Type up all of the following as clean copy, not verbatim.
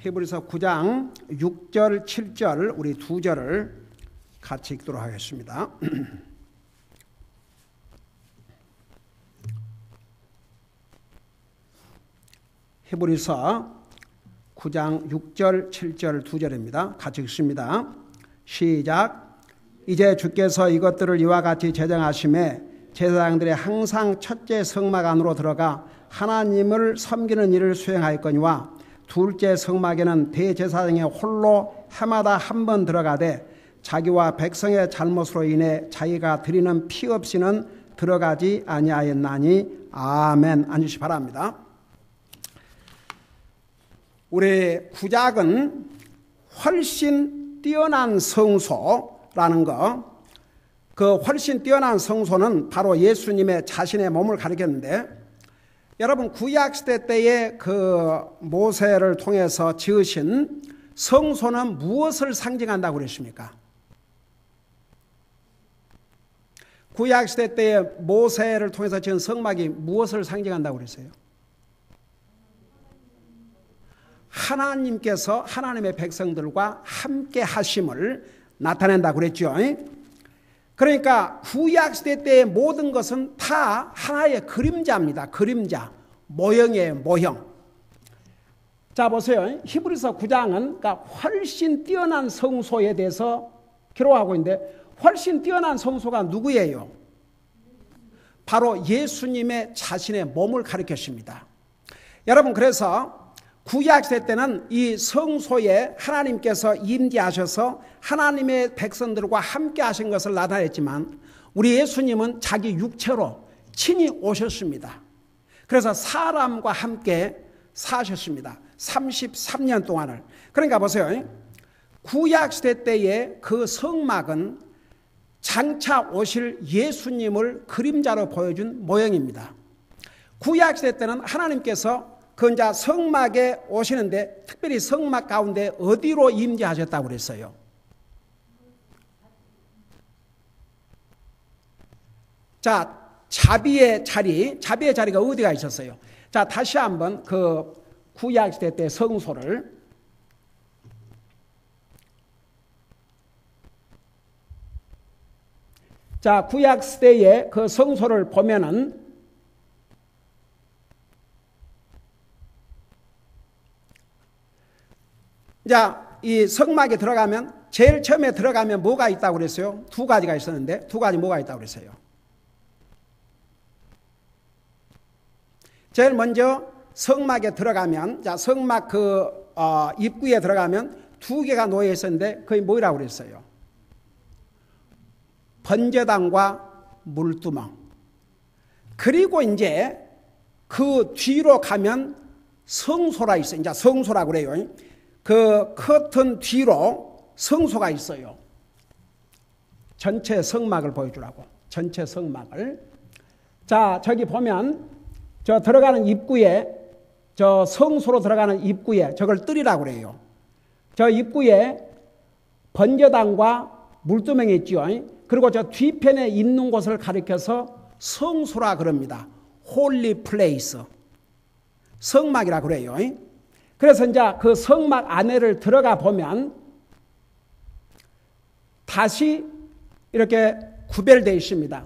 히브리서 9장 6절, 7절 우리 두 절을 같이 읽도록 하겠습니다. 히브리서 9장 6절, 7절 두 절입니다. 같이 읽습니다. 시작. 이제 주께서 이것들을 이와 같이 제정하심에 제사장들이 항상 첫째 성막 안으로 들어가 하나님을 섬기는 일을 수행하였거니와 둘째 성막에는 대제사장이 홀로 해마다 한 번 들어가되 자기와 백성의 잘못으로 인해 자기가 드리는 피 없이는 들어가지 아니하였나니. 아멘. 앉으시 바랍니다. 우리 구약은 훨씬 뛰어난 성소라는 거, 그 훨씬 뛰어난 성소는 바로 예수님의 자신의 몸을 가리켰는데, 여러분 구약시대 때의 그 모세를 통해서 지으신 성소는 무엇을 상징한다고 그랬습니까? 구약시대 때의 모세를 통해서 지은 성막이 무엇을 상징한다고 그랬어요? 하나님께서 하나님의 백성들과 함께 하심을 나타낸다고 그랬죠. 그러니까 구약시대 때의 모든 것은 다 하나의 그림자입니다. 그림자, 모형이에요. 모형. 자 보세요. 히브리서 9장은 그러니까 훨씬 뛰어난 성소에 대해서 기록하고 있는데, 훨씬 뛰어난 성소가 누구예요? 바로 예수님의 자신의 몸을 가리켰습니다. 여러분 그래서 구약시대 때는 이 성소에 하나님께서 임재하셔서 하나님의 백성들과 함께 하신 것을 나타냈지만, 우리 예수님은 자기 육체로 친히 오셨습니다. 그래서 사람과 함께 사셨습니다. 33년 동안을. 그러니까 보세요. 구약시대 때의 그 성막은 장차 오실 예수님을 그림자로 보여준 모형입니다. 구약시대 때는 하나님께서 그 이제 성막에 오시는데, 특별히 성막 가운데 어디로 임재하셨다고 그랬어요? 자, 자비의 자리가 어디가 있었어요? 자, 다시 한번 그 구약시대 때 성소를, 자, 구약시대의 그 성소를 보면은, 자, 이 성막에 들어가면 제일 처음에 들어가면 뭐가 있다고 그랬어요? 두 가지가 있었는데, 두 가지 뭐가 있다고 그랬어요? 제일 먼저 성막에 들어가면, 자, 성막 그 입구에 들어가면 두 개가 놓여 있었는데, 그게 뭐라고 그랬어요? 번제단과 물두멍. 그리고 이제 그 뒤로 가면 성소라 있어요. 이제 성소라고 그래요. 그 커튼 뒤로 성소가 있어요. 전체 성막을 보여주라고. 전체 성막을. 자, 저기 보면 저 들어가는 입구에, 저 성소로 들어가는 입구에 저걸 뜰이라고 그래요. 저 입구에 번제단과 물두멍이 있죠. 그리고 저 뒤편에 있는 곳을 가리켜서 성소라 그럽니다. 홀리 플레이스. 성막이라 그래요. 그래서 이제 그 성막 안에를 들어가 보면 다시 이렇게 구별되어 있습니다.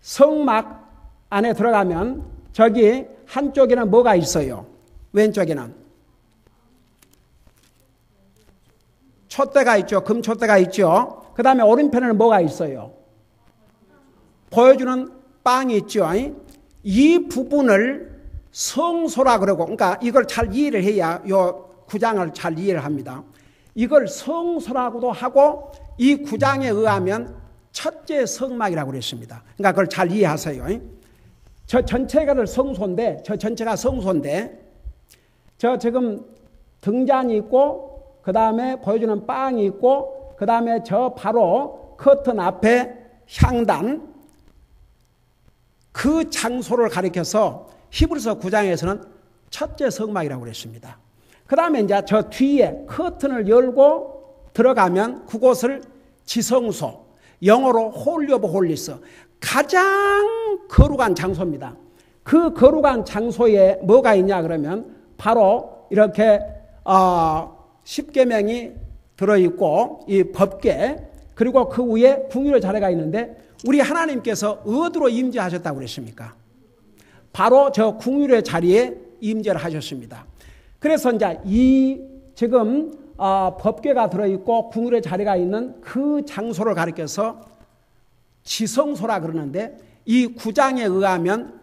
성막 안에 들어가면 저기 한쪽에는 뭐가 있어요? 왼쪽에는 촛대가 있죠. 금촛대가 있죠. 그 다음에 오른편에는 뭐가 있어요? 보여주는 빵이 있죠. 이 부분을 성소라 그러고, 그러니까 이걸 잘 이해를 해야 요 구장을 잘 이해를 합니다. 이걸 성소라고도 하고, 이 구장에 의하면 첫째 성막이라고 그랬습니다. 그러니까 그걸 잘 이해하세요. 저 전체가 성소인데, 저 지금 등잔이 있고, 그 다음에 보여주는 빵이 있고, 그 다음에 저 바로 커튼 앞에 향단, 그 장소를 가리켜서 히브리서 9장에서는 첫째 성막이라고 그랬습니다. 그 다음에 이제 저 뒤에 커튼을 열고 들어가면 그곳을 지성소, 영어로 홀리 오브 홀리스, 가장 거룩한 장소입니다. 그 거룩한 장소에 뭐가 있냐 그러면 바로 이렇게 십계명이 들어있고 이 법계, 그리고 그 위에 궁유의 자리가 있는데 우리 하나님께서 어디로 임재하셨다고 그랬습니까? 바로 저 궁유의 자리에 임재를 하셨습니다. 그래서 이제 이 지금 법궤가 들어있고 궁유의 자리가 있는 그 장소를 가리켜서 지성소라 그러는데, 이 9장에 의하면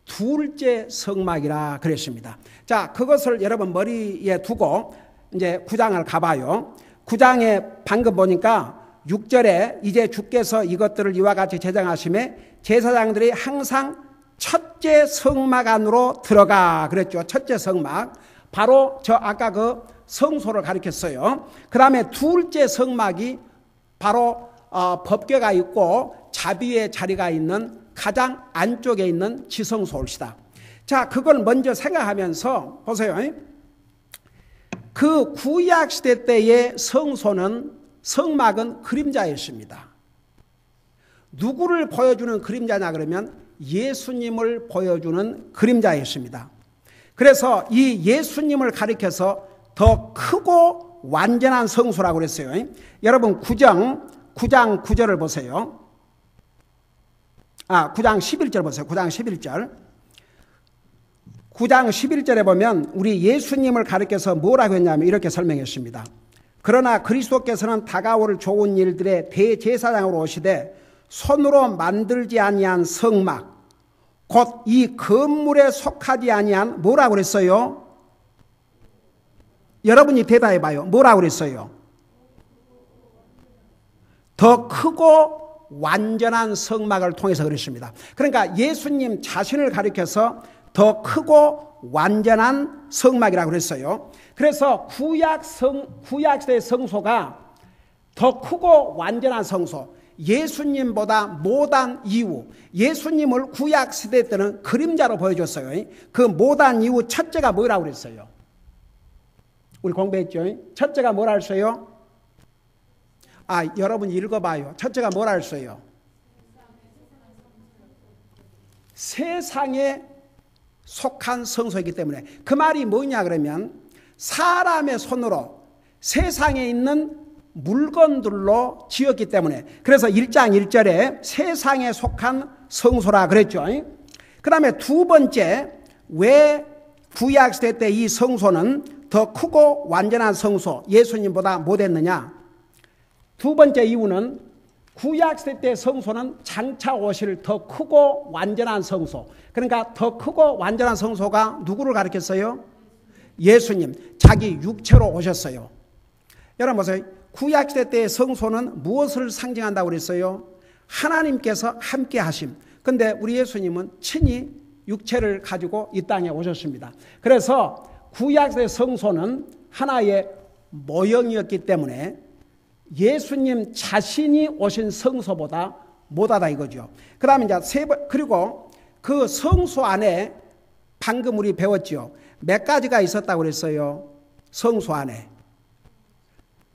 둘째 성막이라 그랬습니다. 자, 그것을 여러분 머리에 두고 이제 9장을 가봐요. 9장에 방금 보니까 6절에 이제 주께서 이것들을 이와 같이 제정하심에 제사장들이 항상 첫째 성막 안으로 들어가 그랬죠. 첫째 성막. 바로 저 아까 그 성소를 가리켰어요. 그 다음에 둘째 성막이 바로 법궤가 있고 자비의 자리가 있는 가장 안쪽에 있는 지성소일시다. 자, 그걸 먼저 생각하면서 보세요. 그 구약시대 때의 성막은 그림자였습니다. 누구를 보여주는 그림자냐 그러면 예수님을 보여주는 그림자였습니다. 그래서 이 예수님을 가리켜서 더 크고 완전한 성소라고 그랬어요. 여러분 9장 9절을 보세요. 9장 11절 보세요. 9장 11절. 9장 11절에 보면 우리 예수님을 가리켜서 뭐라고 했냐면 이렇게 설명했습니다. 그러나 그리스도께서는 다가올 좋은 일들의 대제사장으로 오시되 손으로 만들지 아니한 성막, 곧 이 건물에 속하지 아니한 뭐라고 그랬어요? 여러분이 대답해 봐요. 뭐라고 그랬어요? 더 크고 완전한 성막을 통해서 그랬습니다. 그러니까 예수님 자신을 가리켜서 더 크고 완전한 성막이라고 그랬어요. 그래서 구약시대의 성소가 더 크고 완전한 성소, 예수님보다 못한 이유, 예수님을 구약시대 때는 그림자로 보여줬어요. 그 못한 이유 첫째가 뭐라고 그랬어요? 우리 공부했죠? 첫째가 뭐라 했어요? 여러분 읽어봐요. 첫째가 뭐라 했어요? 세상에 속한 성소이기 때문에. 그 말이 뭐냐 그러면 사람의 손으로 세상에 있는 물건들로 지었기 때문에. 그래서 1장 1절에 세상에 속한 성소라 그랬죠. 그 다음에 두 번째, 왜 구약시대 때 이 성소는 더 크고 완전한 성소, 예수님보다 못했느냐? 두 번째 이유는 구약시대 때 성소는 장차 오실 더 크고 완전한 성소, 그러니까 더 크고 완전한 성소가 누구를 가리켰어요? 예수님, 자기 육체로 오셨어요. 여러분 보세요. 구약시대 때의 성소는 무엇을 상징한다고 그랬어요? 하나님께서 함께 하심. 근데 우리 예수님은 친히 육체를 가지고 이 땅에 오셨습니다. 그래서 구약시대 성소는 하나의 모형이었기 때문에 예수님 자신이 오신 성소보다 못하다 이거죠. 그 다음에 이제 그리고 그 성소 안에 방금 우리 배웠죠. 몇 가지가 있었다고 그랬어요. 성소 안에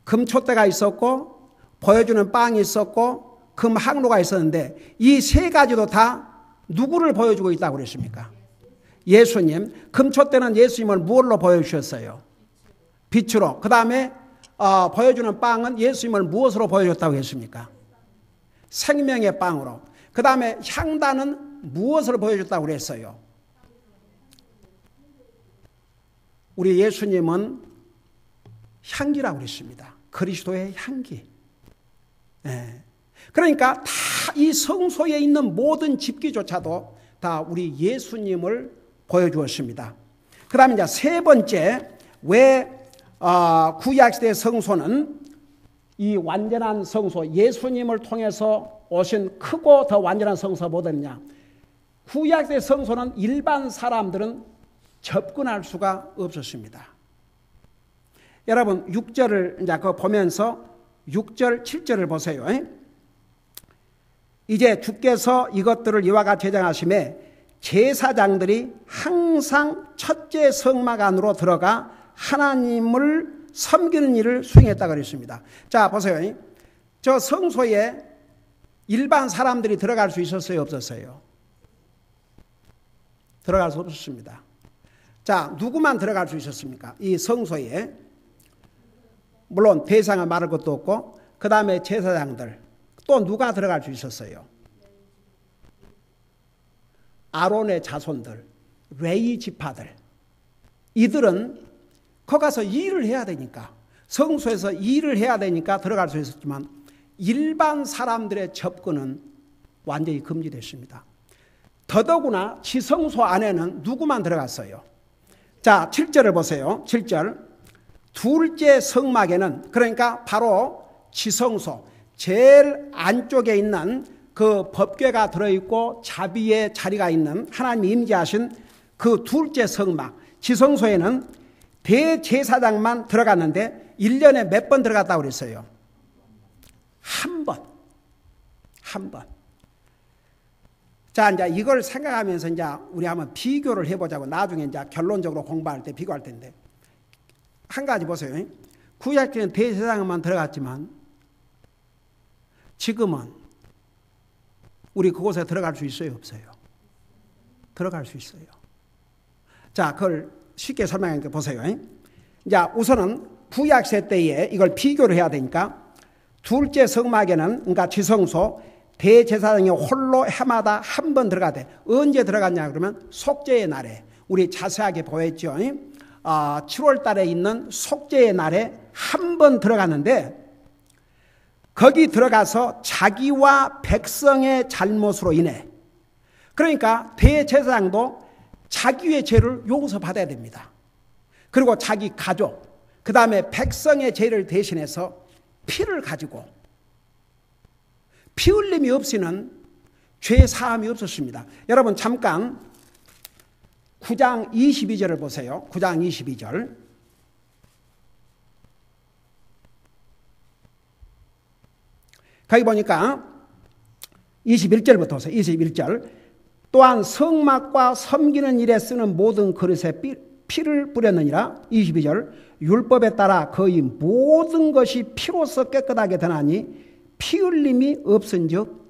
금촛대가 있었고 보여주는 빵이 있었고 금 항로가 있었는데 이 세 가지도 다 누구를 보여주고 있다고 그랬습니까? 예수님. 금촛대는 예수님을 무엇로 보여주셨어요? 빛으로. 그 다음에 보여주는 빵은 예수님을 무엇으로 보여줬다고 했습니까? 생명의 빵으로. 그 다음에 향단은 무엇을 보여줬다고 그랬어요? 우리 예수님은 향기라고 그랬습니다. 그리스도의 향기. 네. 그러니까 다 이 성소에 있는 모든 집기조차도 다 우리 예수님을 보여주었습니다. 그 다음에 이제 세 번째, 왜 구약시대 성소는 이 완전한 성소, 예수님을 통해서 오신 크고 더 완전한 성소 못했냐? 구약시대 성소는 일반 사람들은 접근할 수가 없었습니다. 여러분 6절을 이제 그거 보면서 6절 7절을 보세요. 이제 주께서 이것들을 이와 같이 제정하심에 제사장들이 항상 첫째 성막 안으로 들어가 하나님을 섬기는 일을 수행했다고 그랬습니다. 자 보세요. 저 성소에 일반 사람들이 들어갈 수 있었어요? 없었어요? 들어갈 수 없었습니다. 자, 누구만 들어갈 수 있었습니까? 이 성소에. 물론 대상을 말할 것도 없고 그 다음에 제사장들. 또 누가 들어갈 수 있었어요? 아론의 자손들, 레위 지파들. 이들은 거기 가서 일을 해야 되니까, 성소에서 일을 해야 되니까 들어갈 수 있었지만 일반 사람들의 접근은 완전히 금지됐습니다. 더더구나 지성소 안에는 누구만 들어갔어요? 자, 7절을 보세요. 7절. 둘째 성막에는, 그러니까 바로 지성소 제일 안쪽에 있는 그 법궤가 들어있고 자비의 자리가 있는 하나님이 임재하신 그 둘째 성막 지성소에는 대제사장만 들어갔는데 1년에 몇 번 들어갔다고 그랬어요? 한 번. 자, 이제 이걸 생각하면서 이제 우리 한번 비교를 해보자고. 나중에 이제 결론적으로 공부할 때 비교할 텐데. 한 가지 보세요. 구약에는 대제사장만 들어갔지만 지금은 우리 그곳에 들어갈 수 있어요, 없어요? 들어갈 수 있어요. 자, 그걸 쉽게 설명하니까 보세요. 자, 우선은 구약시대 때에 이걸 비교를 해야 되니까 둘째 성막에는, 그러니까 지성소 대제사장이 홀로 해마다 한 번 들어가대. 언제 들어갔냐 그러면 속죄의 날에, 우리 자세하게 보였죠. 7월 달에 있는 속죄의 날에 한 번 들어갔는데 거기 들어가서 자기와 백성의 잘못으로 인해, 그러니까 대제사장도 자기의 죄를 용서받아야 됩니다. 그리고 자기 가족, 그 다음에 백성의 죄를 대신해서 피를 가지고, 피 흘림이 없이는 죄 사함이 없었습니다. 여러분 잠깐 9장 22절을 보세요. 9장 22절. 거기 보니까 21절부터 보세요. 21절. 또한 성막과 섬기는 일에 쓰는 모든 그릇에 피를 뿌렸느니라. 22절. 율법에 따라 거의 모든 것이 피로서 깨끗하게 되나니 피 흘림이 없은즉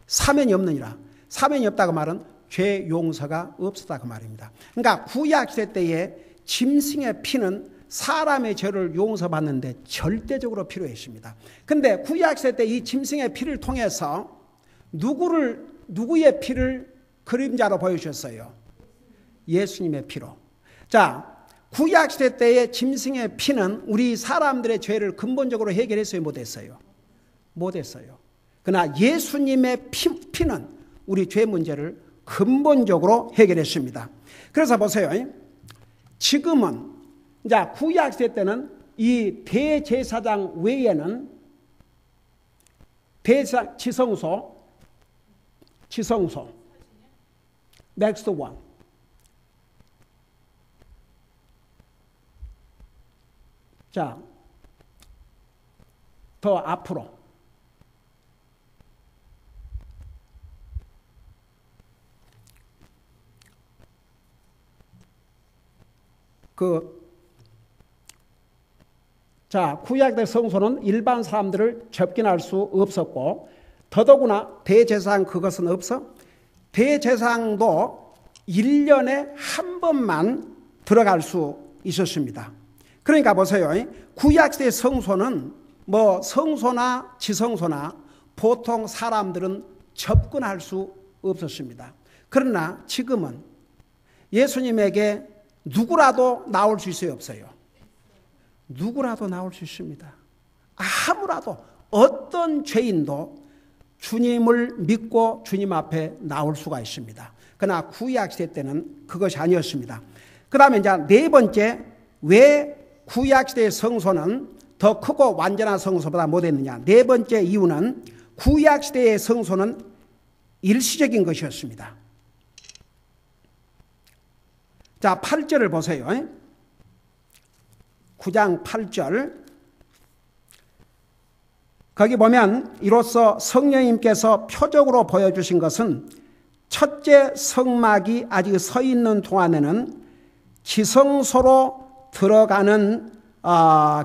사면이 없느니라. 사면이 없다고 말은 죄 용서가 없었다고 말입니다. 그러니까 구약시대 때에 짐승의 피는 사람의 죄를 용서받는데 절대적으로 필요했습니다. 그런데 구약시대 때 이 짐승의 피를 통해서 누구의 피를 그림자로 보여주셨어요? 예수님의 피로. 자, 구약시대 때의 짐승의 피는 우리 사람들의 죄를 근본적으로 해결했어요? 못했어요? 못했어요. 그러나 예수님의 피는 우리 죄 문제를 근본적으로 해결했습니다. 그래서 보세요. 지금은 이제 구약시대 때는 이 대제사장 외에는 지성소 next one. 자, 더 앞으로. 구약의 성소는 일반 사람들을 접근할 수 없었고, 더더구나 대제사장 그것은 없어. 대제사장도 1년에 한 번만 들어갈 수 있었습니다. 그러니까 보세요. 구약시대 성소는 뭐 성소나 지성소나 보통 사람들은 접근할 수 없었습니다. 그러나 지금은 예수님에게 누구라도 나올 수 있어요, 없어요? 누구라도 나올 수 있습니다. 아무라도, 어떤 죄인도 주님을 믿고 주님 앞에 나올 수가 있습니다. 그러나 구약시대 때는 그것이 아니었습니다. 그 다음에 이제 네 번째, 왜 구약시대의 성소는 더 크고 완전한 성소보다 못했느냐. 네 번째 이유는 구약시대의 성소는 일시적인 것이었습니다. 자, 8절을 보세요. 9장 8절. 거기 보면 이로써 성령님께서 표적으로 보여주신 것은 첫째 성막이 아직 서 있는 동안에는 지성소로 들어가는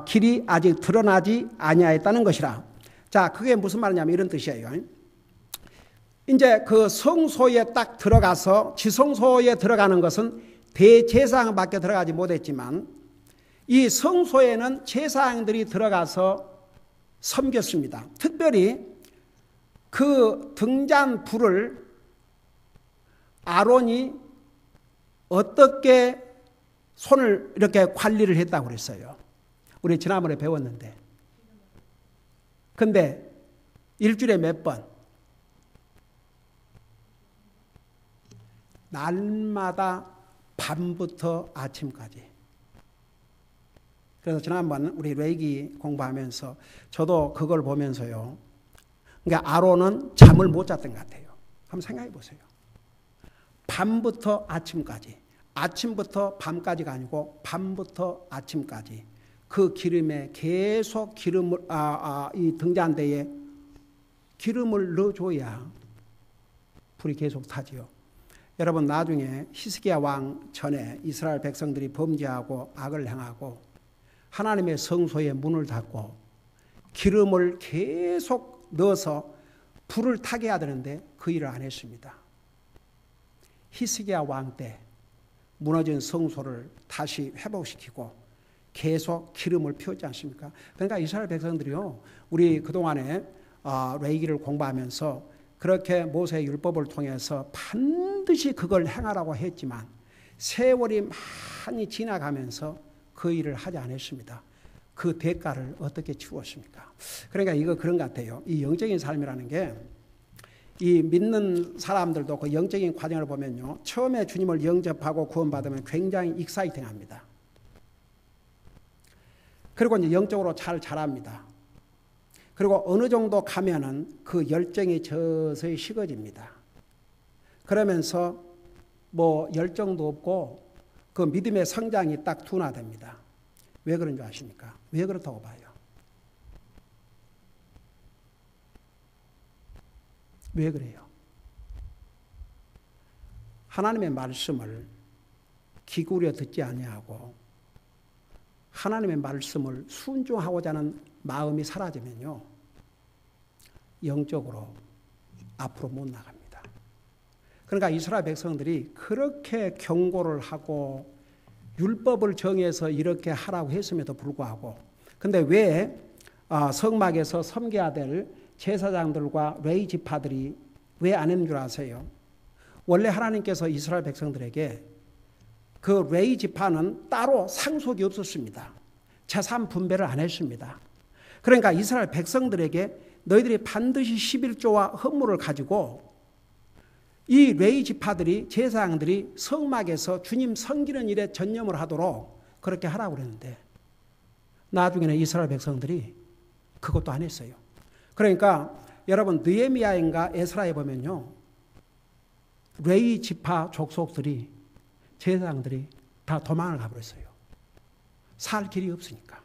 길이 아직 드러나지 아니하였다는 것이라. 자, 그게 무슨 말이냐면 이런 뜻이에요. 이제 그 성소에 딱 들어가서 지성소에 들어가는 것은 대제사장밖에 들어가지 못했지만 이 성소에는 제사장들이 들어가서 섬겼습니다. 특별히 그 등잔 불을 아론이 어떻게 손을 이렇게 관리를 했다고 그랬어요. 우리 지난번에 배웠는데. 근데 일주일에 몇 번? 날마다 밤부터 아침까지. 그래서 지난번 우리 레이기 공부하면서 저도 그걸 보면서요. 그러니까 아론은 잠을 못 잤던 것 같아요. 한번 생각해 보세요. 밤부터 아침까지. 아침부터 밤까지가 아니고 밤부터 아침까지. 그 기름에 계속 기름을 이 등잔대에 기름을 넣어줘야 불이 계속 타지요. 여러분 나중에 히스기야 왕 전에 이스라엘 백성들이 범죄하고 악을 행하고 하나님의 성소에 문을 닫고 기름을 계속 넣어서 불을 타게 해야 되는데 그 일을 안 했습니다. 히스기야 왕 때 무너진 성소를 다시 회복시키고 계속 기름을 피웠지 않습니까? 그러니까 이스라엘 백성들이요, 우리 그동안에 레위기를 공부하면서 그렇게 모세의 율법을 통해서 반드시 그걸 행하라고 했지만 세월이 많이 지나가면서 그 일을 하지 않았습니다. 그 대가를 어떻게 치웠습니까? 그러니까 이거 그런 것 같아요. 이 영적인 삶이라는 게 이 믿는 사람들도 그 영적인 과정을 보면요, 처음에 주님을 영접하고 구원받으면 굉장히 익사이팅합니다. 그리고 이제 영적으로 잘 자랍니다. 그리고 어느 정도 가면은 그 열정이 서서히 식어집니다. 그러면서 뭐 열정도 없고 그 믿음의 성장이 딱 둔화됩니다. 왜 그런 줄 아십니까? 왜 그렇다고 봐요? 왜 그래요? 하나님의 말씀을 기울여 듣지 아니하고 하나님의 말씀을 순종하고자 하는 마음이 사라지면요, 영적으로 앞으로 못 나갑니다. 그러니까 이스라엘 백성들이 그렇게 경고를 하고 율법을 정해서 이렇게 하라고 했음에도 불구하고, 근데 왜 성막에서 섬겨야 될 제사장들과 레위 지파들이 왜 안 했는 줄 아세요? 원래 하나님께서 이스라엘 백성들에게 그 레위 지파는 따로 상속이 없었습니다. 재산 분배를 안 했습니다. 그러니까 이스라엘 백성들에게 너희들이 반드시 11조와 헌물을 가지고 이 레위 지파들이 제사장들이 성막에서 주님 섬기는 일에 전념을 하도록 그렇게 하라고 그랬는데 나중에는 이스라엘 백성들이 그것도 안 했어요. 그러니까 여러분 느헤미야인가 에스라에 보면요, 레위 지파 족속들이 제사장들이 다 도망을 가버렸어요. 살 길이 없으니까.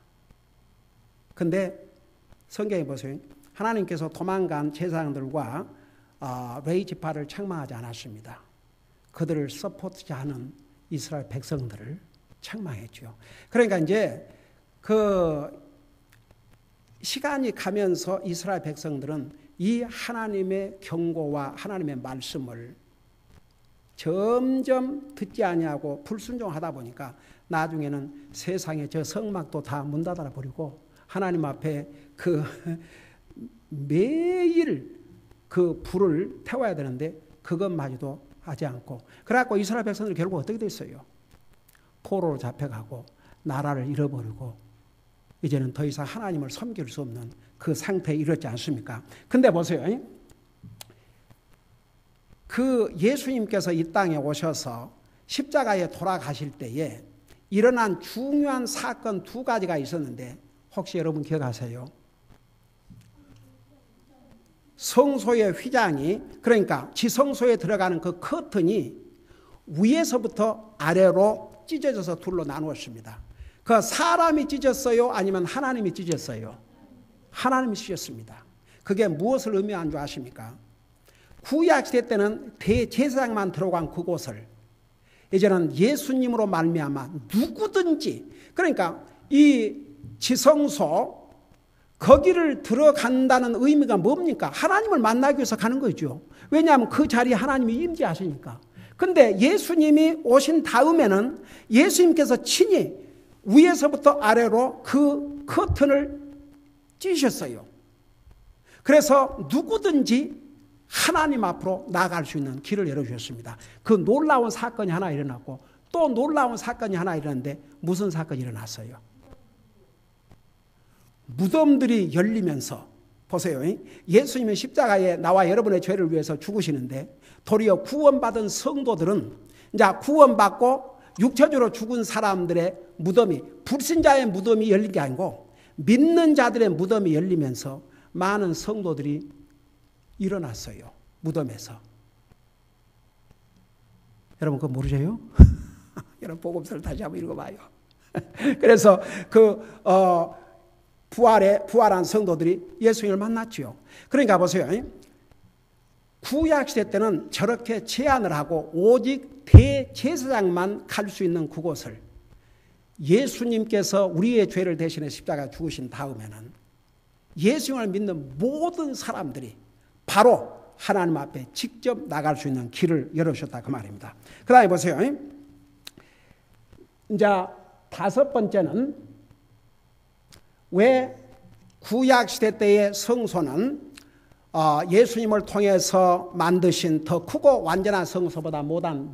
근데 성경에 보세요. 하나님께서 도망간 제사장들과 레위 지파를 책망하지 않았습니다. 그들을 서포트하는 이스라엘 백성들을 책망했죠. 그러니까 이제 그 시간이 가면서 이스라엘 백성들은 이 하나님의 경고와 하나님의 말씀을 점점 듣지 아니하고 불순종하다 보니까 나중에는 세상에 저 성막도 다 문 닫아 버리고 하나님 앞에 그 매일 그 불을 태워야 되는데 그것마저도 하지 않고, 그래갖고 이스라엘 백성들이 결국 어떻게 됐어요? 포로로 잡혀가고 나라를 잃어버리고 이제는 더 이상 하나님을 섬길 수 없는 그 상태에 이르렀지 않습니까? 근데 보세요. 그 예수님께서 이 땅에 오셔서 십자가에 돌아가실 때에 일어난 중요한 사건 두 가지가 있었는데 혹시 여러분 기억하세요? 성소의 휘장이, 그러니까 지성소에 들어가는 그 커튼이 위에서부터 아래로 찢어져서 둘로 나누었습니다. 그 사람이 찢었어요? 아니면 하나님이 찢었어요? 하나님이 찢었습니다. 그게 무엇을 의미하는 줄 아십니까? 구약시대 때는 대제사장만 들어간 그곳을 이제는 예수님으로 말미암아 누구든지, 그러니까 이 지성소 거기를 들어간다는 의미가 뭡니까? 하나님을 만나기 위해서 가는 거죠. 왜냐하면 그 자리에 하나님이 임재하시니까. 근데 예수님이 오신 다음에는 예수님께서 친히 위에서부터 아래로 그 커튼을 찢으셨어요. 그래서 누구든지 하나님 앞으로 나아갈 수 있는 길을 열어주셨습니다. 그 놀라운 사건이 하나 일어났고 또 놀라운 사건이 하나 일어났는데 무슨 사건이 일어났어요? 무덤들이 열리면서 보세요. 예수님은 십자가에 나와 여러분의 죄를 위해서 죽으시는데 도리어 구원받은 성도들은 이제 구원받고 육체적으로 죽은 사람들의 무덤이 불신자의 무덤이 열린 게 아니고 믿는 자들의 무덤이 열리면서 많은 성도들이 일어났어요. 무덤에서. 여러분 그거 모르세요? 여러분 복음서를 다시 한번 읽어봐요. 그래서 부활한 성도들이 예수님을 만났죠. 그러니까 보세요. 구약시대 때는 저렇게 제한을 하고 오직 대제사장만 갈 수 있는 그곳을 예수님께서 우리의 죄를 대신해 십자가에 죽으신 다음에는 예수님을 믿는 모든 사람들이 바로 하나님 앞에 직접 나갈 수 있는 길을 열어주셨다 그 말입니다. 그 다음에 보세요. 이제 다섯 번째는 왜 구약시대 때의 성소는 예수님을 통해서 만드신 더 크고 완전한 성소보다 못한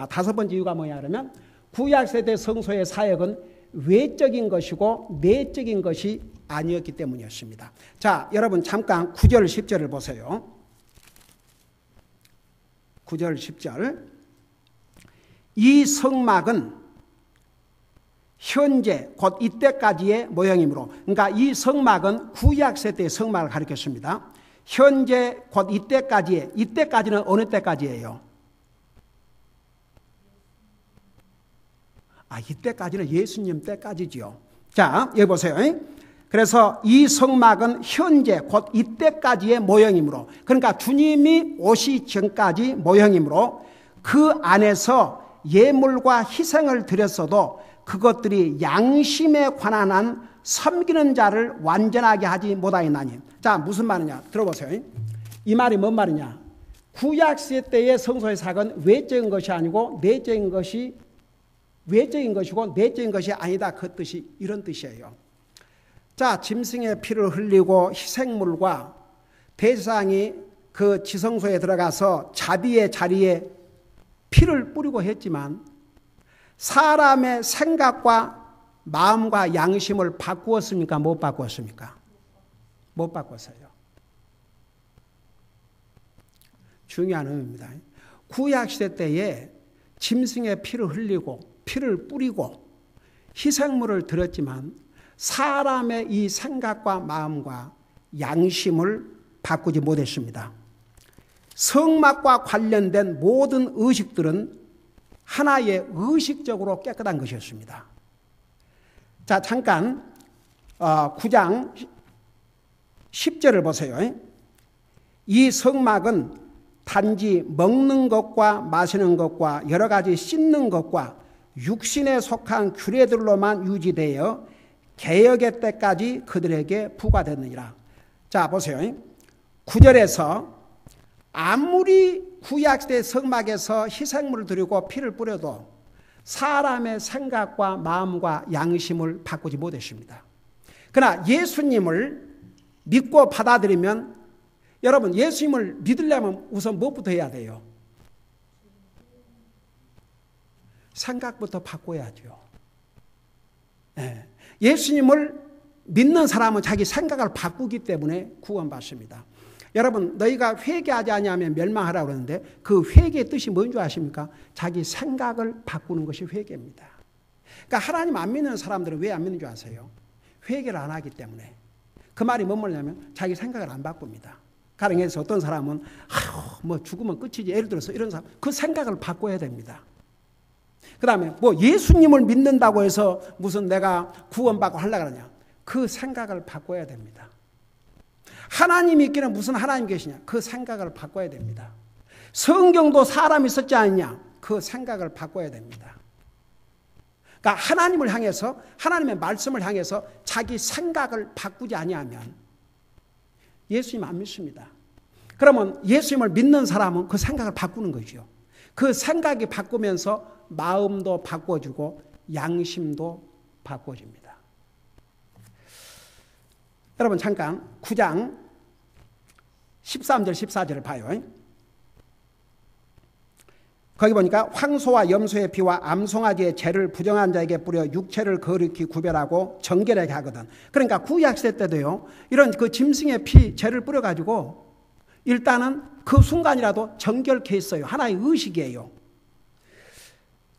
다섯 번째 이유가 뭐냐 그러면 구약시대 성소의 사역은 외적인 것이고 내적인 것이 아니었기 때문이었습니다. 자, 여러분 잠깐 9절 10절을 보세요. 9절 10절. 이 성막은 현재 곧 이때까지의 모형이므로, 그러니까 이 성막은 구약시대의 성막을 가리켰습니다. 현재 곧 이때까지는 어느 때까지예요? 이때까지는 예수님 때까지지요. 자, 여기 보세요. 그래서 이 성막은 현재 곧 이때까지의 모형이므로, 그러니까 주님이 오시 전까지 모형이므로 그 안에서 예물과 희생을 드렸어도 그것들이 양심에 관한 한 섬기는 자를 완전하게 하지 못하였나니. 자, 무슨 말이냐 들어보세요. 이 말이 뭔 말이냐. 구약시대 때의 성소의 사역은 외적인 것이 아니고 외적인 것이고 내적인 것이 아니다. 그 뜻이 이런 뜻이에요. 자, 짐승의 피를 흘리고 희생물과 대제사장이 그 지성소에 들어가서 자비의 자리에 피를 뿌리고 했지만 사람의 생각과 마음과 양심을 바꾸었습니까? 못 바꾸었습니까? 못 바꿨어요. 중요한 의미입니다. 구약시대 때에 짐승의 피를 흘리고 피를 뿌리고 희생물을 드렸지만 사람의 이 생각과 마음과 양심을 바꾸지 못했습니다. 성막과 관련된 모든 의식들은 하나의 의식적으로 깨끗한 것이었습니다. 자, 잠깐 9장 10절을 보세요. 이 성막은 단지 먹는 것과 마시는 것과 여러 가지 씻는 것과 육신에 속한 규례들로만 유지되어 개역의 때까지 그들에게 부과됐느니라. 자, 보세요. 9절에서 아무리 구약시대 성막에서 희생물을 드리고 피를 뿌려도 사람의 생각과 마음과 양심을 바꾸지 못했습니다. 그러나 예수님을 믿고 받아들이면, 여러분 예수님을 믿으려면 우선 무엇부터 해야 돼요? 생각부터 바꿔야죠. 예수님을 믿는 사람은 자기 생각을 바꾸기 때문에 구원받습니다. 여러분, 너희가 회개하지 아니하면 멸망하라고 그러는데 그 회개의 뜻이 뭔 줄 아십니까? 자기 생각을 바꾸는 것이 회개입니다. 그러니까 하나님 안 믿는 사람들은 왜 안 믿는 줄 아세요? 회개를 안 하기 때문에. 그 말이 뭔 말이냐면 자기 생각을 안 바꿉니다. 가령해서 어떤 사람은 뭐 죽으면 끝이지, 예를 들어서 이런 사람, 그 생각을 바꿔야 됩니다. 그 다음에 뭐 예수님을 믿는다고 해서 무슨 내가 구원받고 하려고 하느냐, 그 생각을 바꿔야 됩니다. 하나님이 있기는 무슨 하나님 계시냐, 그 생각을 바꿔야 됩니다. 성경도 사람이 썼지 않느냐, 그 생각을 바꿔야 됩니다. 그러니까 하나님을 향해서, 하나님의 말씀을 향해서 자기 생각을 바꾸지 아니하면 예수님 안 믿습니다. 그러면 예수님을 믿는 사람은 그 생각을 바꾸는 거죠. 그 생각이 바꾸면서 마음도 바꿔주고 양심도 바꿔줍니다. 여러분 잠깐 9장 13절 14절을 봐요. 거기 보니까 황소와 염소의 피와 암송아지의 죄를 부정한 자에게 뿌려 육체를 거룩히 구별하고 정결하게 하거든. 그러니까 구약시대 때도요, 이런 그 짐승의 피, 죄를 뿌려가지고 일단은 그 순간이라도 정결케 했어요. 하나의 의식이에요.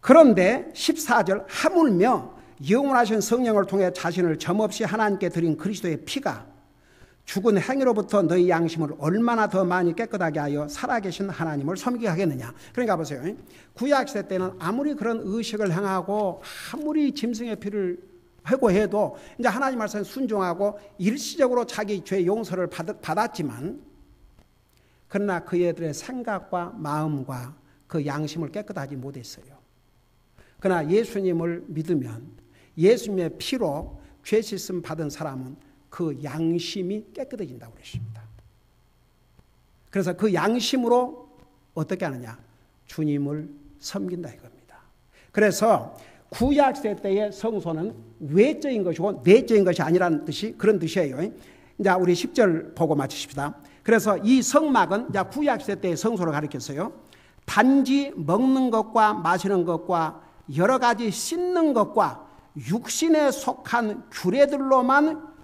그런데 14절 하물며 영원하신 성령을 통해 자신을 점없이 하나님께 드린 그리스도의 피가 죽은 행위로부터 너희 양심을 얼마나 더 많이 깨끗하게 하여 살아계신 하나님을 섬기게 하겠느냐. 그러니까 보세요. 구약시대 때는 아무리 그런 의식을 행하고 아무리 짐승의 피를 회고해도 이제 하나님 말씀에 순종하고 일시적으로 자기 죄 용서를 받았지만, 그러나 그들의 생각과 마음과 그 양심을 깨끗하지 못했어요. 그러나 예수님을 믿으면 예수님의 피로 죄 씻음 받은 사람은 그 양심이 깨끗해진다고 그랬습니다. 그래서 그 양심으로 어떻게 하느냐? 주님을 섬긴다 이겁니다. 그래서 구약시대 때의 성소는 외적인 것이고 내적인 것이 아니라는 뜻이 그런 뜻이에요. 이제 우리 10절 보고 마치십시다. 그래서 이 성막은 이제 구약시대 때의 성소를 가리켰어요. 단지 먹는 것과 마시는 것과 여러 가지 씻는 것과 육신에 속한 규례들로만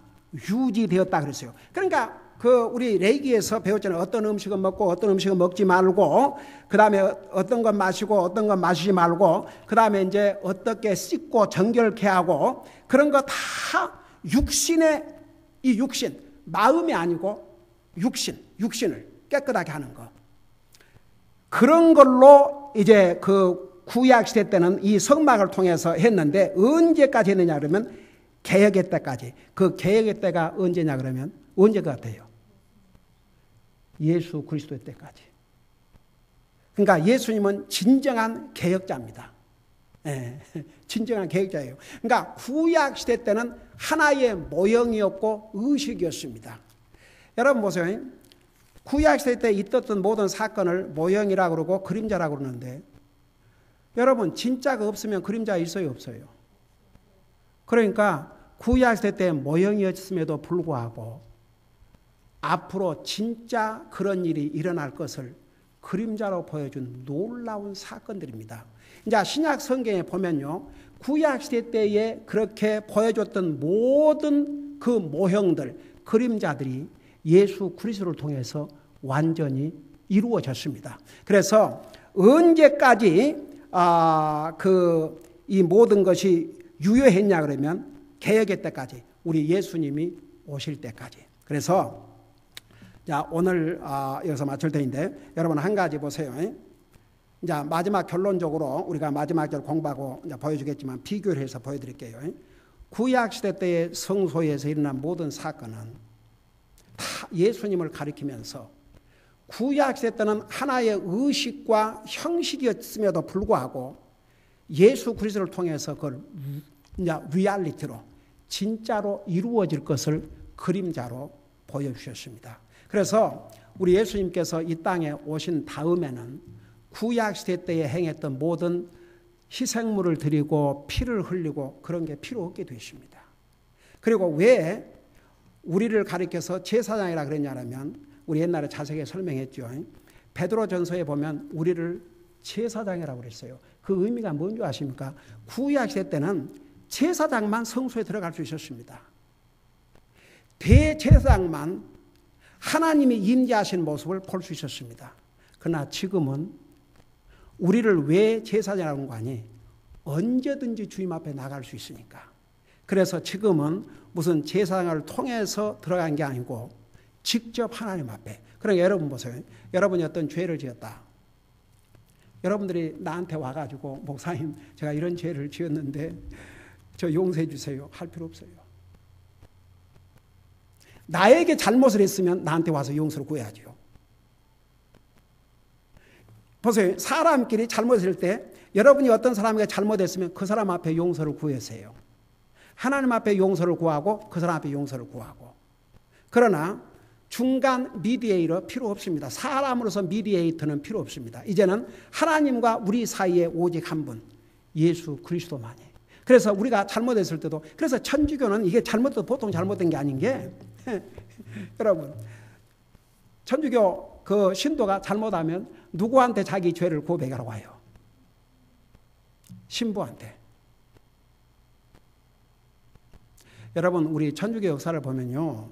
유지되었다 그랬어요. 그러니까 우리 레위기에서 배웠잖아요. 어떤 음식은 먹고 어떤 음식은 먹지 말고, 그 다음에 어떤 건 마시고 어떤 건 마시지 말고, 그 다음에 이제 어떻게 씻고 정결케 하고, 그런 거 다 육신의 이 육신, 마음이 아니고 육신을 깨끗하게 하는 거. 그런 걸로 이제 그 구약시대 때는 이 성막을 통해서 했는데, 언제까지 했느냐 그러면 개혁의 때까지. 그 개혁의 때가 언제냐 그러면 언제가 돼요? 예수 그리스도의 때까지. 그러니까 예수님은 진정한 개혁자입니다. 예, 진정한 개혁자예요. 그러니까 구약시대 때는 하나의 모형이었고 의식이었습니다. 여러분 보세요. 구약시대 때 있었던 모든 사건을 모형이라고 그러고 그림자라고 그러는데, 여러분 진짜가 없으면 그림자 있어요 없어요? 그러니까 구약시대 때 모형이었음에도 불구하고 앞으로 진짜 그런 일이 일어날 것을 그림자로 보여준 놀라운 사건들입니다. 이제 신약 성경에 보면요, 구약시대 때에 그렇게 보여줬던 모든 그 모형들, 그림자들이 예수 그리스도를 통해서 완전히 이루어졌습니다. 그래서 언제까지 이 모든 것이 유효했냐 그러면 개혁의 때까지, 우리 예수님이 오실 때까지. 그래서 자, 오늘 여기서 마칠 때인데, 여러분 한 가지 보세요. 이제 마지막 결론적으로 우리가 마지막 절 공부하고 이제 보여주겠지만 비교를 해서 보여드릴게요. 구약시대 때의 성소에서 일어난 모든 사건은 다 예수님을 가리키면서, 구약시대 때는 하나의 의식과 형식이었음에도 불구하고 예수 그리스도를 통해서 그걸 이제 리얼리티로 진짜로 이루어질 것을 그림자로 보여주셨습니다. 그래서 우리 예수님께서 이 땅에 오신 다음에는 구약시대 때에 행했던 모든 희생물을 드리고 피를 흘리고 그런 게 필요 없게 되십니다. 그리고 왜 우리를 가리켜서 제사장이라 그랬냐면, 우리 옛날에 자세하게 설명했죠. 베드로전서에 보면 우리를 제사장이라고 그랬어요. 그 의미가 뭔지 아십니까? 구약시대 때는 제사장만 성소에 들어갈 수 있었습니다. 대제사장만 하나님이 임재하신 모습을 볼 수 있었습니다. 그러나 지금은 우리를 왜 제사장이라고 하는 거 아니? 언제든지 주님 앞에 나갈 수 있으니까. 그래서 지금은 무슨 제사장을 통해서 들어간 게 아니고 직접 하나님 앞에. 그러니까 여러분 보세요. 여러분이 어떤 죄를 지었다. 여러분들이 나한테 와가지고 목사님 제가 이런 죄를 지었는데 저 용서해 주세요 할 필요 없어요. 나에게 잘못을 했으면 나한테 와서 용서를 구해야죠. 보세요. 사람끼리 잘못했을 때 여러분이 어떤 사람에게 잘못했으면 그 사람 앞에 용서를 구하세요. 하나님 앞에 용서를 구하고 그 사람 앞에 용서를 구하고. 그러나 중간 미디에이터 필요 없습니다. 사람으로서 미디에이터는 필요 없습니다. 이제는 하나님과 우리 사이에 오직 한 분, 예수 그리스도만이. 그래서 우리가 잘못했을 때도, 그래서 천주교는 이게 잘못도 보통 잘못된 게 아닌 게 여러분, 천주교 그 신도가 잘못하면 누구한테 자기 죄를 고백하러 와요? 신부한테. 여러분, 우리 천주교 역사를 보면요,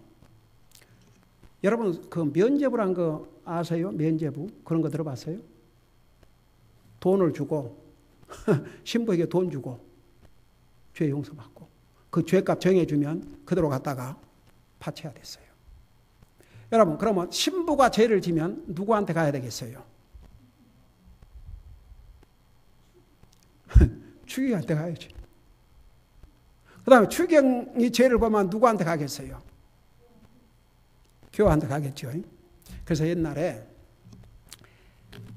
여러분 그 면죄부란 거 아세요? 면죄부 그런 거 들어봤어요? 돈을 주고 신부에게 돈 주고 죄 용서받고 그 죄값 정해주면 그대로 갔다가 파채야 됐어요. 여러분, 그러면 신부가 죄를 지면 누구한테 가야 되겠어요? 추기경한테 가야지. 그 다음에 추기경이 죄를 보면 누구한테 가겠어요? 교회한테 가겠죠. 그래서 옛날에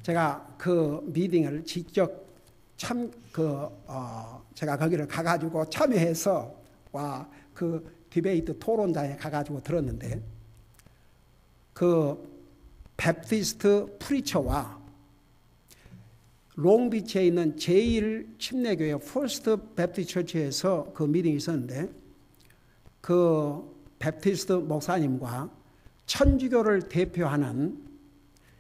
제가 그 미팅을 직접 제가 거기를 가가지고 참여해서 그 디베이트 토론장에 가가지고 들었는데, 그 베프티스트 프리처와 롱비치에 있는 제1침례교회 퍼스트 베프티스트 처치에서 그 미팅이 있었는데, 그 베프티스트 목사님과 천주교를 대표하는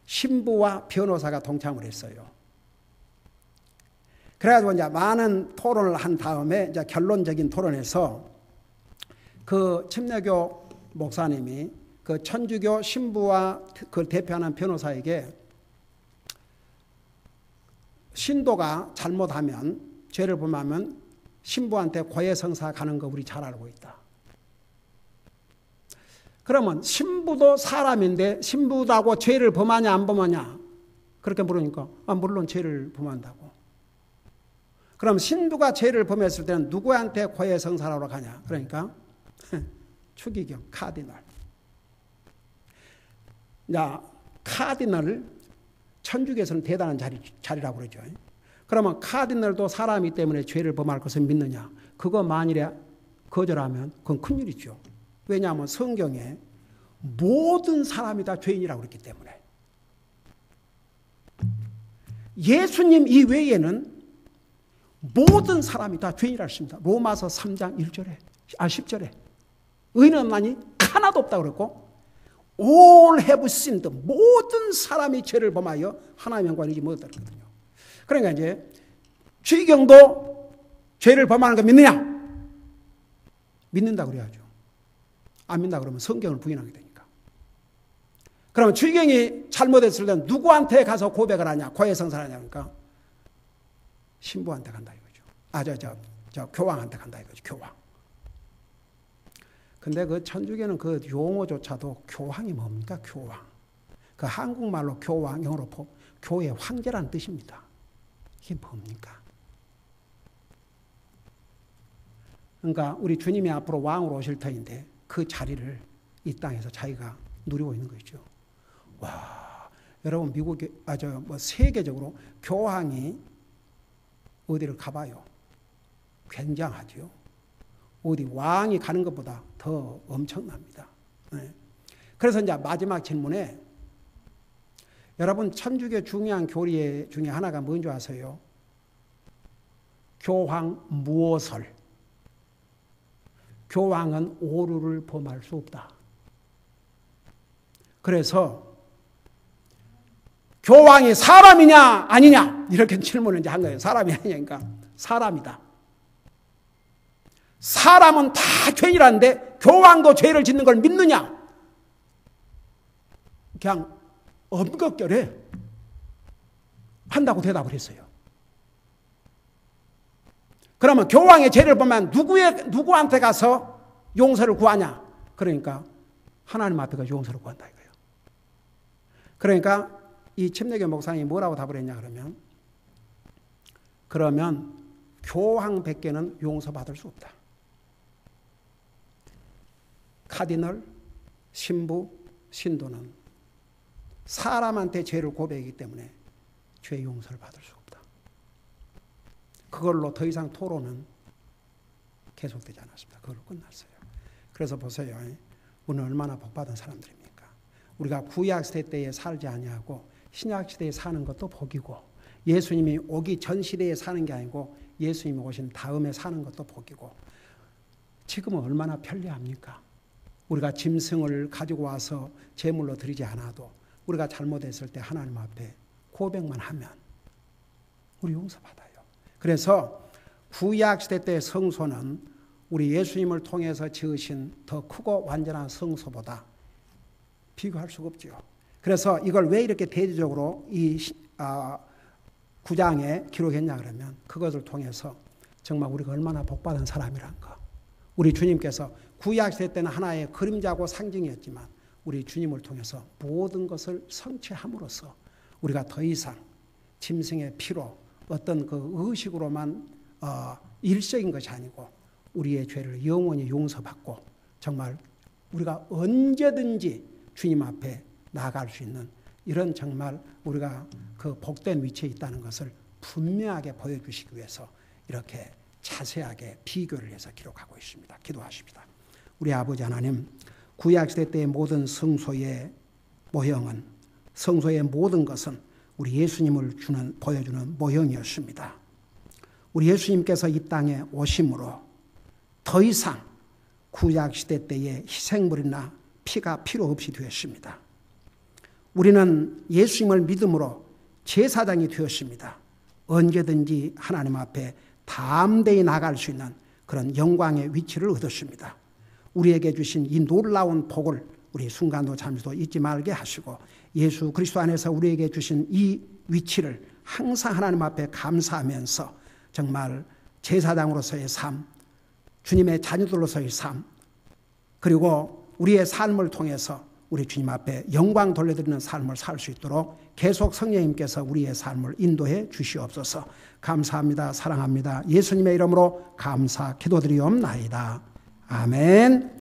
신부와 변호사가 동참을 했어요. 그래가지고 이제 많은 토론을 한 다음에 이제 결론적인 토론에서 그 침례교 목사님이 그 천주교 신부와 그걸 대표하는 변호사에게 신도가 잘못하면, 죄를 범하면 신부한테 고해성사 가는 거 우리 잘 알고 있다. 그러면 신부도 사람인데 신부다고 죄를 범하냐 안 범하냐? 그렇게 물으니까 물론 죄를 범한다고. 그럼 신부가 죄를 범했을 때는 누구한테 고해성사하러 가냐? 그러니까 추기경 카디널. 자, 카디널을 천주교에서는 대단한 자리라고 그러죠. 그러면 카디널도 사람이기 때문에 죄를 범할 것을 믿느냐? 그거 만일에 거절하면 그건 큰일이죠. 왜냐하면 성경에 모든 사람이 다 죄인이라고 그랬기 때문에. 예수님 이외에는 모든 사람이 다 죄인이라고 했습니다. 로마서 3장 10절에 의인만이 하나도 없다고 그랬고, all have sinned, 모든 사람이 죄를 범하여 하나님의 영광을 이루지 못했다고 그랬거든요. 그러니까 이제 추기경도 죄를 범하는 거 믿느냐? 믿는다고 그래야죠. 안 믿는다 그러면 성경을 부인하게 되니까. 그러면 추기경이 잘못했을 때는 누구한테 가서 고백을 하냐? 고해성사를 하냐? 그러니까 신부한테 간다 이거죠. 저 교황한테 간다 이거죠. 교황. 근데 그 천주교는 그 용어조차도 교황이 뭡니까? 교황. 그 한국말로 교황, 영어로 교회 황제라는 뜻입니다. 이게 뭡니까? 그러니까 우리 주님이 앞으로 왕으로 오실 터인데 그 자리를 이 땅에서 자기가 누리고 있는 거죠. 와, 여러분 세계적으로 교황이 어디를 가봐요. 굉장하죠. 어디 왕이 가는 것보다 더 엄청납니다. 네. 그래서 이제 마지막 질문에 여러분 천주교 중요한 교리 중에 하나가 뭔지 아세요? 교황 무엇을? 교황은 오류를 범할 수 없다. 그래서 교황이 사람이냐 아니냐 이렇게 질문을 이제 한 거예요. 사람이 아니냐니까 사람이다. 사람은 다 죄인이라는데 교황도 죄를 짓는 걸 믿느냐? 그냥 엄격결에 한다고 대답을 했어요. 그러면 교황의 죄를 보면 누구한테 가서 용서를 구하냐? 그러니까 하나님 앞에 가서 용서를 구한다 이거예요. 그러니까 이 침례교 목사님이 뭐라고 답을 했냐 그러면 교황밖에는 용서받을 수 없다. 카디널, 신부, 신도는 사람한테 죄를 고백하기 때문에 죄 용서를 받을 수 없다. 그걸로 더 이상 토론은 계속되지 않았습니다. 그걸로 끝났어요. 그래서 보세요. 오늘 얼마나 복받은 사람들입니까? 우리가 구약시대 때에 살지 아니하고 신약시대에 사는 것도 복이고, 예수님이 오기 전 시대에 사는 게 아니고 예수님이 오신 다음에 사는 것도 복이고, 지금은 얼마나 편리합니까? 우리가 짐승을 가지고 와서 제물로 드리지 않아도 우리가 잘못했을 때 하나님 앞에 고백만 하면 우리 용서받아요. 그래서 구약시대 때의 성소는 우리 예수님을 통해서 지으신 더 크고 완전한 성소보다 비교할 수가 없죠. 그래서 이걸 왜 이렇게 대대적으로 이 9장에 기록했냐 그러면 그것을 통해서 정말 우리가 얼마나 복받은 사람이란가. 우리 주님께서 구약시대 때는 하나의 그림자고 상징이었지만 우리 주님을 통해서 모든 것을 성취함으로써 우리가 더 이상 짐승의 피로 어떤 그 의식으로만 일시적인 것이 아니고 우리의 죄를 영원히 용서받고 정말 우리가 언제든지 주님 앞에 나아갈 수 있는 이런 정말 우리가 그 복된 위치에 있다는 것을 분명하게 보여주시기 위해서 이렇게 자세하게 비교를 해서 기록하고 있습니다. 기도하십니다. 우리 아버지 하나님, 구약시대 때의 모든 성소의 모형은, 성소의 모든 것은 우리 예수님을 보여주는 모형이었습니다. 우리 예수님께서 이 땅에 오심으로 더 이상 구약시대 때의 희생물이나 피가 필요 없이 되었습니다. 우리는 예수님을 믿음으로 제사장이 되었습니다. 언제든지 하나님 앞에 담대히 나갈 수 있는 그런 영광의 위치를 얻었습니다. 우리에게 주신 이 놀라운 복을 우리 순간도 잠시도 잊지 말게 하시고 예수 그리스도 안에서 우리에게 주신 이 위치를 항상 하나님 앞에 감사하면서 정말 제사장으로서의 삶, 주님의 자녀들로서의 삶, 그리고 우리의 삶을 통해서 우리 주님 앞에 영광 돌려드리는 삶을 살 수 있도록 계속 성령님께서 우리의 삶을 인도해 주시옵소서. 감사합니다. 사랑합니다. 예수님의 이름으로 감사 기도드리옵나이다. 아멘.